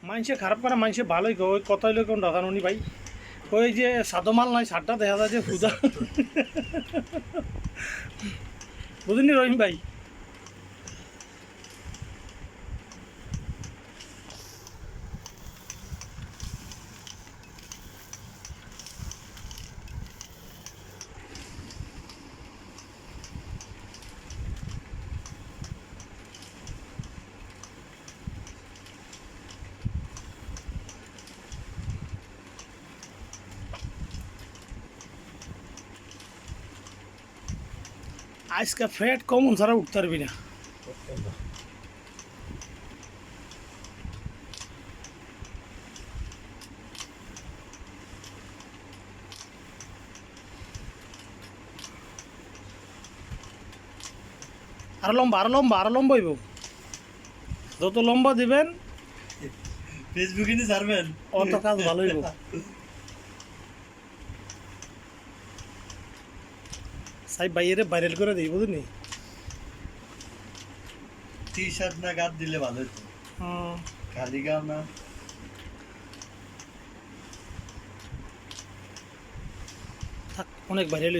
মানুষে খারাপ করে মানুষে ভালোই ওই কথাই লোক দরকার উনি ভাই ওই যে সাদমাল নাই সারটা দেখা যায় যে পূজা বুঝলি রহিম ভাই আজকে ফ্যাট কমন ছাড়া উঠতে পারবি না আরো লম্বা হইব যত লম্বা দিবেন ফেসবুকে নিয়ে ছাড়বেন অত কাজ ভালো হইব সাই বাইরে ভাইরাল করে দিই বুঝলি টি শার্ট না গাদ দিলে ভালো হতো খালি গাও না থাক অনেক ভাইরাল